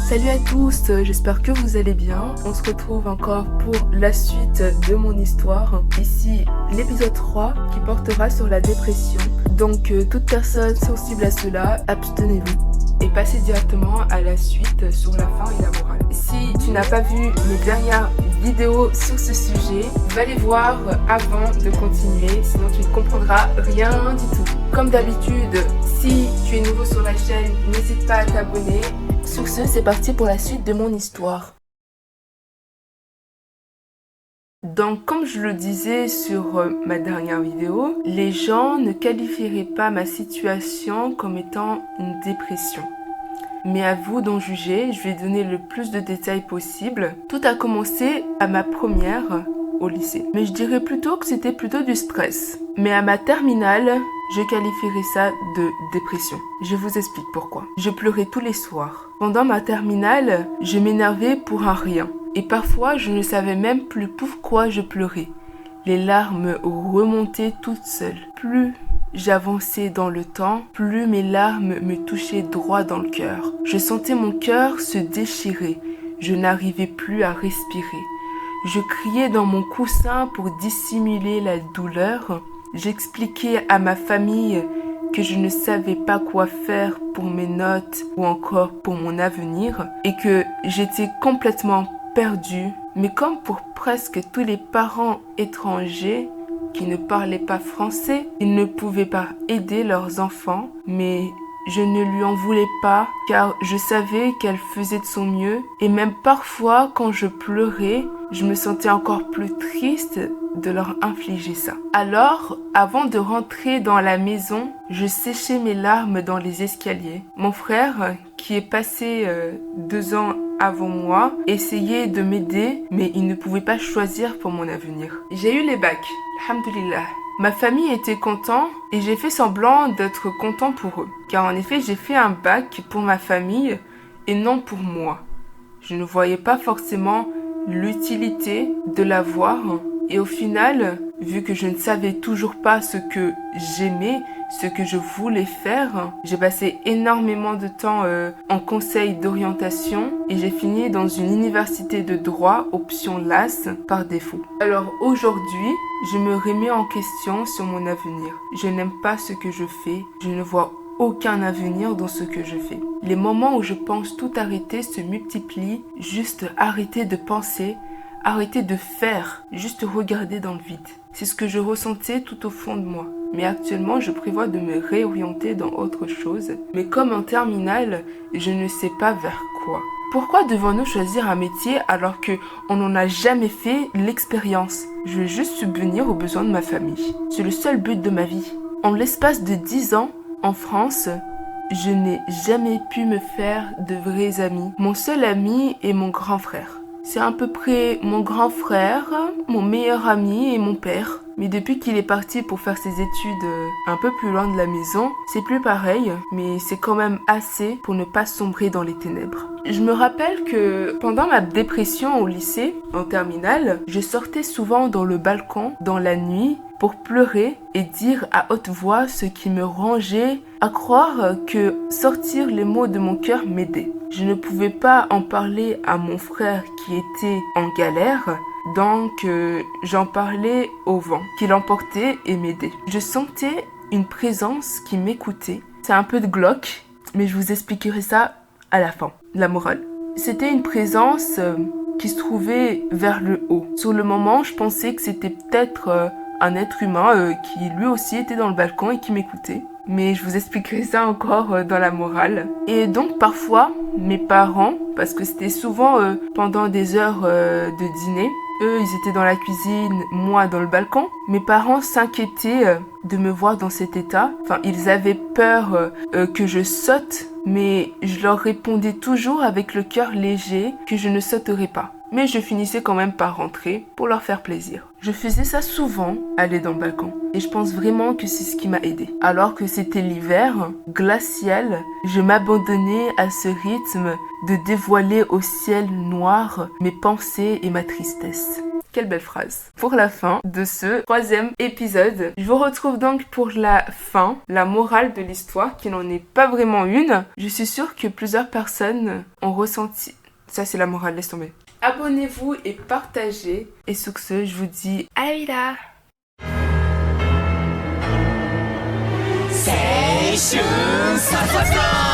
Salut à tous, j'espère que vous allez bien. On se retrouve encore pour la suite de mon histoire. Ici, l'épisode 3 qui portera sur la dépression. Donc, toute personne sensible à cela, abstenez-vous et passez directement à la suite sur la fin et la morale. Si tu n'as pas vu mes dernières vidéos sur ce sujet, va les voir avant de continuer, sinon tu ne comprendras rien du tout. Comme d'habitude, si tu es nouveau sur la chaîne, n'hésite pas à t'abonner. Sur ce, c'est parti pour la suite de mon histoire. Donc, comme je le disais sur ma dernière vidéo, les gens ne qualifieraient pas ma situation comme étant une dépression. Mais à vous d'en juger, je vais donner le plus de détails possible. Tout a commencé à ma première au lycée. Mais je dirais plutôt que c'était plutôt du stress. Mais à ma terminale, je qualifierais ça de dépression. Je vous explique pourquoi. Je pleurais tous les soirs. Pendant ma terminale, je m'énervais pour un rien. Et parfois, je ne savais même plus pourquoi je pleurais. Les larmes remontaient toutes seules. Plus j'avançais dans le temps, plus mes larmes me touchaient droit dans le cœur. Je sentais mon cœur se déchirer. Je n'arrivais plus à respirer. Je criais dans mon coussin pour dissimuler la douleur. J'expliquais à ma famille que je ne savais pas quoi faire pour mes notes ou encore pour mon avenir et que j'étais complètement perdue. Mais comme pour presque tous les parents étrangers qui ne parlaient pas français, ils ne pouvaient pas aider leurs enfants, mais je ne lui en voulais pas car je savais qu'elle faisait de son mieux et même parfois quand je pleurais, je me sentais encore plus triste de leur infliger ça. Alors, avant de rentrer dans la maison, je séchais mes larmes dans les escaliers. Mon frère, qui est passé 2 ans avant moi, essayait de m'aider, mais il ne pouvait pas choisir pour mon avenir. J'ai eu les bacs, alhamdoulilah. Ma famille était content et j'ai fait semblant d'être content pour eux. Car en effet, j'ai fait un bac pour ma famille et non pour moi. Je ne voyais pas forcément l'utilité de l'avoir. Et au final, vu que je ne savais toujours pas ce que j'aimais, ce que je voulais faire, j'ai passé énormément de temps en conseil d'orientation et j'ai fini dans une université de droit, option LAS, par défaut. Alors aujourd'hui, je me remets en question sur mon avenir. Je n'aime pas ce que je fais, je ne vois aucun avenir dans ce que je fais. Les moments où je pense tout arrêter se multiplient, juste arrêter de penser, arrêter de faire, juste regarder dans le vide. C'est ce que je ressentais tout au fond de moi. Mais actuellement, je prévois de me réorienter dans autre chose. Mais comme en terminale, je ne sais pas vers quoi. Pourquoi devons-nous choisir un métier alors qu'on n'en a jamais fait l'expérience? Je veux juste subvenir aux besoins de ma famille. C'est le seul but de ma vie. En l'espace de 10 ans, en France, je n'ai jamais pu me faire de vrais amis. Mon seul ami est mon grand frère. C'est à peu près mon grand frère, mon meilleur ami et mon père. Mais depuis qu'il est parti pour faire ses études un peu plus loin de la maison, c'est plus pareil, mais c'est quand même assez pour ne pas sombrer dans les ténèbres. Je me rappelle que pendant ma dépression au lycée, en terminale, je sortais souvent dans le balcon, dans la nuit, pour pleurer et dire à haute voix ce qui me rangeait, à croire que sortir les mots de mon cœur m'aidait. Je ne pouvais pas en parler à mon frère qui était en galère, donc j'en parlais au vent, qui l'emportait et m'aidait. Je sentais une présence qui m'écoutait. C'est un peu de glauque, mais je vous expliquerai ça à la fin, la morale. C'était une présence qui se trouvait vers le haut. Sur le moment, je pensais que c'était peut-être un être humain qui lui aussi était dans le balcon et qui m'écoutait. Mais je vous expliquerai ça encore dans la morale. Et donc parfois, mes parents, parce que c'était souvent pendant des heures de dîner, eux ils étaient dans la cuisine, moi dans le balcon, mes parents s'inquiétaient de me voir dans cet état. Enfin, ils avaient peur que je saute, mais je leur répondais toujours avec le cœur léger que je ne sauterais pas. Mais je finissais quand même par rentrer pour leur faire plaisir. Je faisais ça souvent, aller dans le balcon. Et je pense vraiment que c'est ce qui m'a aidé. Alors que c'était l'hiver, glacial, je m'abandonnais à ce rythme de dévoiler au ciel noir mes pensées et ma tristesse. Quelle belle phrase. Pour la fin de ce 3e épisode, je vous retrouve donc pour la fin, la morale de l'histoire, qui n'en est pas vraiment une. Je suis sûre que plusieurs personnes ont ressenti... Ça, c'est la morale, laisse tomber. Abonnez-vous et partagez. Et sur ce, je vous dis à la vida. 青春サササ